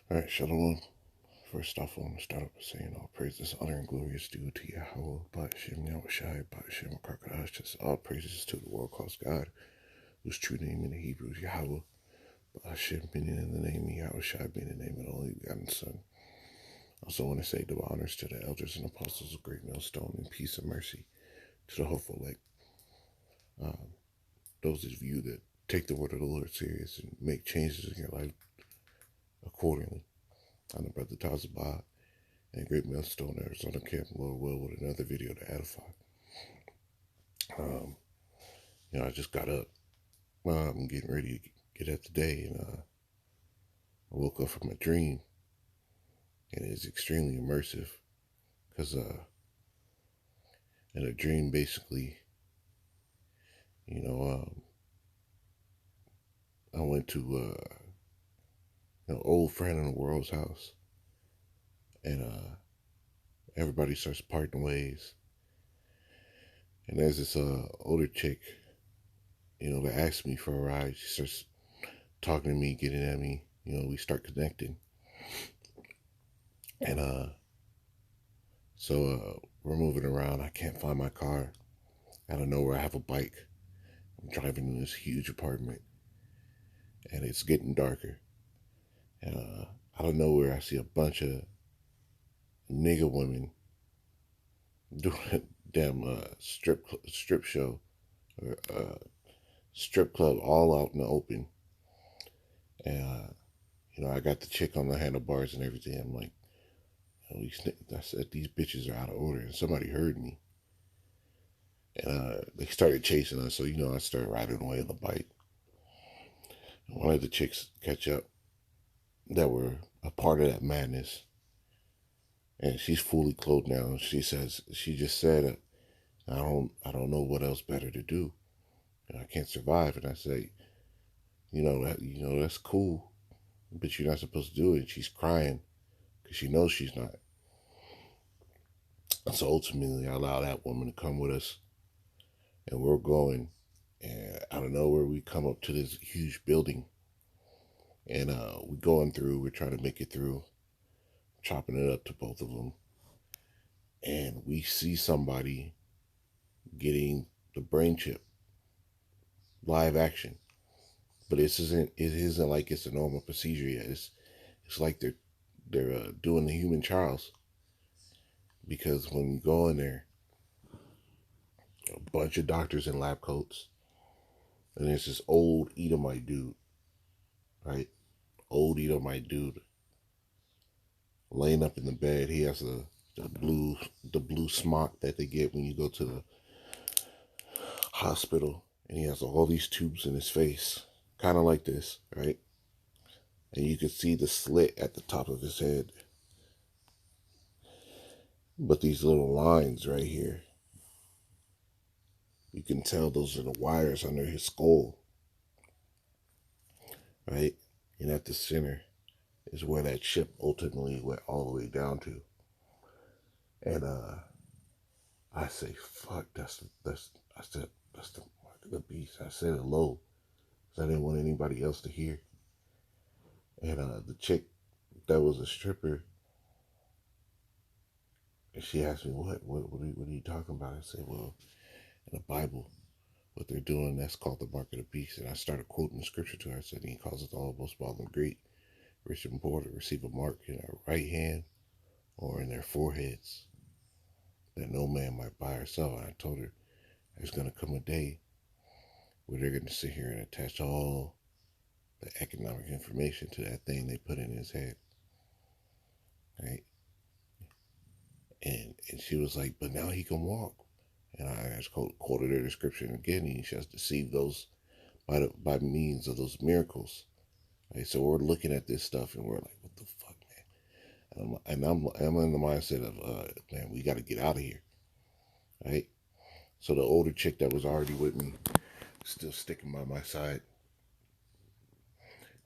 All right, Shalom. First off, I want to start off by saying all praises, honor, and glory is due to Yahweh, Ba'ashem, Yahushai, Ba'ashem, Karkadash. All praises to the world-class God, whose true name in the Hebrew is Yahweh, Ba'ashem, meaning in the name of Yahushai, being the name of the only begotten Son. I also want to say double honors to the elders and apostles of Great Millstone, and peace and mercy to the hopeful elect. Those of you that take the word of the Lord serious and make changes in your life accordingly. I'm the brother Tazabah and Great Millstone, Arizona Camp, Lord will, with another video to edify. I just got up. I'm getting ready to get at the day, and I woke up from a dream, and it's extremely immersive, because in a dream, basically, I went to an old friend in the world's house, and everybody starts parting ways. And there's this older chick, that asked me for a ride. She starts talking to me, getting at me. We start connecting. And so we're moving around. I can't find my car. Out of nowhere, I have a bike. I'm driving in this huge apartment, and it's getting darker. And out of nowhere, I see a bunch of nigga women doing a damn strip show, or strip club, all out in the open. And I got the chick on the handlebars and everything. I'm like, I said, these bitches are out of order, and somebody heard me. And they started chasing us, so I started riding away on the bike. And one of the chicks catch up that were a part of that madness, and she's fully clothed now. She just said, I don't know what else better to do. I can't survive. And I say, that's cool, but you're not supposed to do it. And she's crying because she knows she's not. So ultimately, I allow that woman to come with us, and we're going. And out of nowhere, we come up to this huge building, and we're going through. We're trying to make it through, chopping it up to both of them, and we see somebody getting the brain chip, live action. But it isn't like it's a normal procedure yet. It's like they're doing the human trials, because when you go in there, a bunch of doctors in lab coats, and there's this old Edomite dude, right? Old Edomite dude laying up in the bed. He has the blue smock that they get when you go to the hospital, and he has all these tubes in his face, kind of like this, right? And you can see the slit at the top of his head. But these little lines right here, you can tell those are the wires under his skull, right? And at the center is where that chip ultimately went all the way down to. And I say, fuck, that's the mark of the beast. I said it low, because I didn't want anybody else to hear. And the chick that was a stripper, and she asked me, what are you talking about? I said, well, in the Bible, what they're doing, that's called the mark of the beast. And I started quoting the scripture to her. I said, he calls us all most small and great, rich and poor, to receive a mark in our right hand or in their foreheads, that no man might buy or sell. And I told her there's going to come a day where they're going to sit here and attach all the economic information to that thing they put in his head, right? And she was like, but now he can walk. And I just quoted her description again. He shall deceive those by means of those miracles. Right? So we're looking at this stuff, and we're like, what the fuck, man? And I'm in the mindset of, man, we got to get out of here, right? So the older chick that was already with me, still sticking by my side,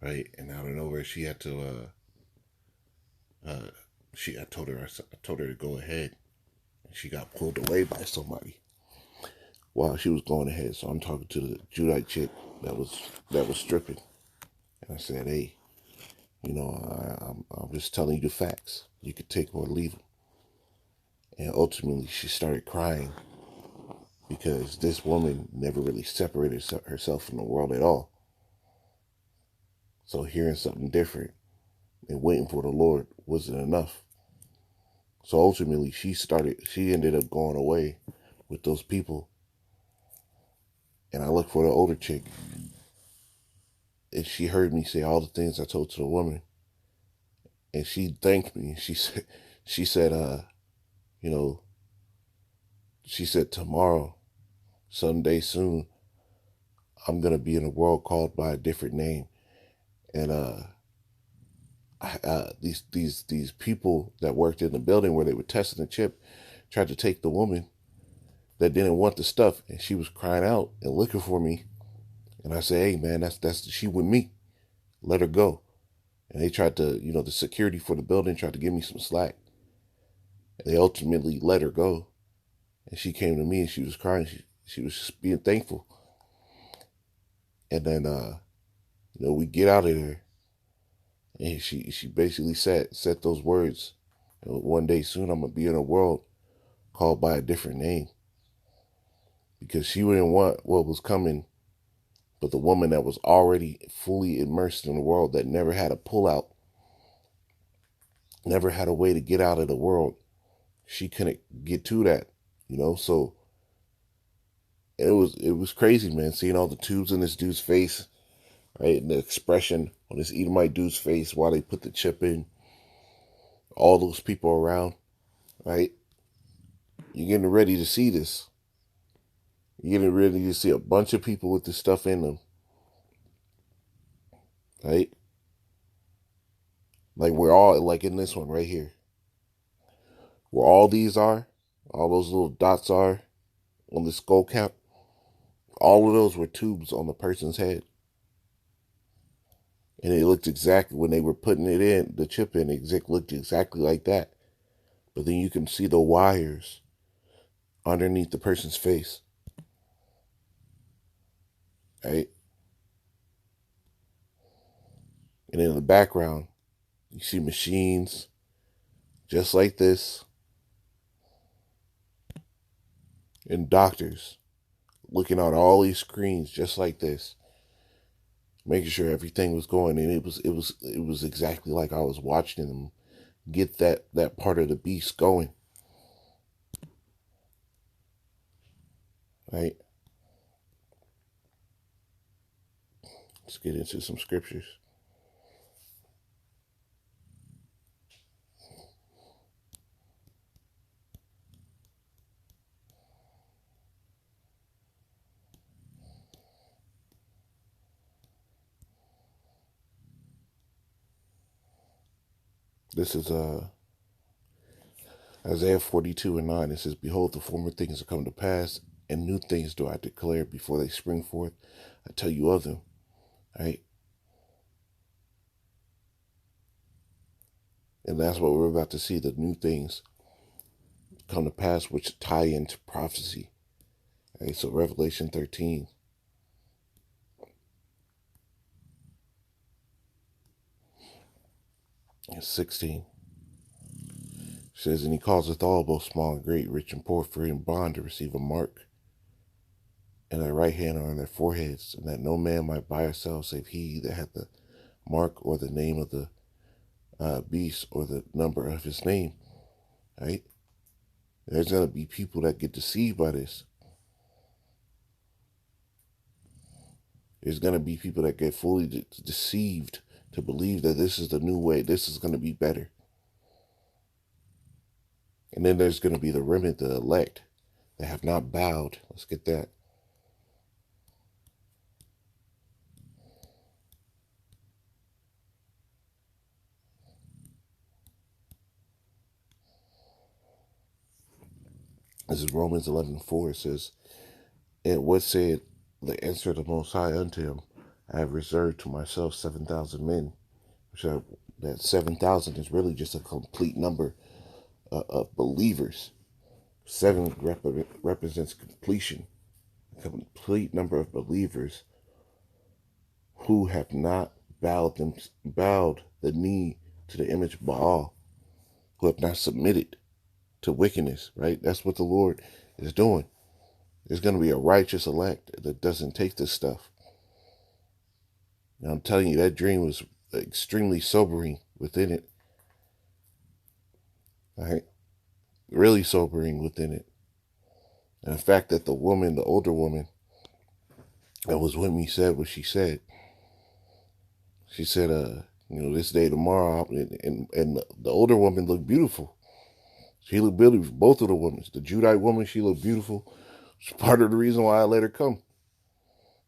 right? And out of nowhere, she had to, I told her to go ahead, and she got pulled away by somebody while she was going ahead. So I'm talking to the Judite chick that was stripping, and I said, hey, I'm just telling you the facts. You could take or leave them. And ultimately, she started crying because this woman never really separated herself from the world at all. So hearing something different and waiting for the Lord wasn't enough. So ultimately, she ended up going away with those people. And I looked for the older chick, and she heard me say all the things I told to the woman. And she thanked me. she said, you know, she said, tomorrow, someday soon, I'm going to be in a world called by a different name. And these people that worked in the building where they were testing the chip tried to take the woman that didn't want the stuff, and she was crying out and looking for me. And I said, hey man, that's she with me. Let her go. And they tried to, the security for the building tried to give me some slack. And they ultimately let her go. And she came to me and she was crying. She was just being thankful. And then we get out of there. And she basically said those words. One day soon I'm gonna be in a world called by a different name. Because she wouldn't want what was coming, but the woman that was already fully immersed in the world, that never had a pull out, never had a way to get out of the world. She couldn't get to that, so it was crazy, man, seeing all the tubes in this dude's face, right? And the expression on this Edomite dude's face while they put the chip in. All those people around, right? You're getting ready to see this. You're getting ready to see a bunch of people with this stuff in them, right? Like we're all, like in this one right here, where all these are, all those little dots are on the skull cap, all of those were tubes on the person's head. And it looked exactly, when they were putting it in, the chip in, it looked exactly like that. But then you can see the wires underneath the person's face, right? And in the background, you see machines just like this, and doctors looking at all these screens just like this, making sure everything was going. And it was exactly like I was watching them get that part of the beast going, right? Let's get into some scriptures. This is Isaiah 42:9. It says, behold, the former things have come to pass, and new things do I declare before they spring forth. I tell you of them, right? And that's what we're about to see, the new things come to pass, which tie into prophecy. Right? So Revelation 13. And 16 says, and he causeth all, both small and great, rich and poor, free and bond, to receive a mark in their right hand or on their foreheads, and that no man might buy or sell save he that hath the mark or the name of the beast or the number of his name. Right? There's going to be people that get deceived by this. There's going to be people that get fully deceived to believe that this is the new way, this is going to be better. And then there's going to be the remnant, the elect, that have not bowed. Let's get that. This is Romans 11:4. It says, and what said the answer of the Most High unto him? I have reserved to myself 7,000 men. That 7,000 is really just a complete number of believers. 7 represents completion, a complete number of believers who have not bowed the knee to the image of Baal, who have not submitted to wickedness, right? That's what the Lord is doing. There's going to be a righteous elect that doesn't take this stuff. And I'm telling you, that dream was extremely sobering within it. Right? Really sobering within it. And the fact that the woman, the older woman that was with me, said what she said. She said, this day tomorrow, and the older woman looked beautiful. She looked beautiful. Both of the women, the Judite woman, she looked beautiful. It's part of the reason why I let her come,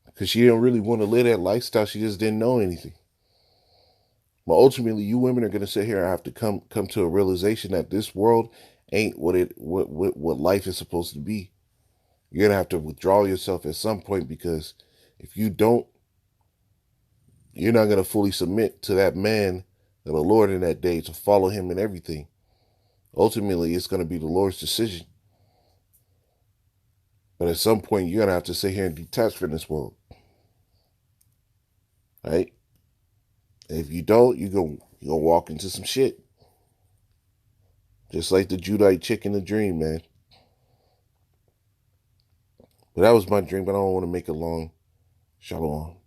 because she didn't really want to live that lifestyle. She just didn't know anything. But ultimately, you women are going to sit here and have to come to a realization that this world ain't what life is supposed to be. You're going to have to withdraw yourself at some point, because if you don't, you're not going to fully submit to that man, to the Lord in that day, to follow him in everything. Ultimately, it's going to be the Lord's decision. But at some point, you're going to have to sit here and detach from this world. Right? If you don't, you're going to walk into some shit. Just like the Judite chick in the dream, man. But that was my dream, but I don't want to make it long. Shalom.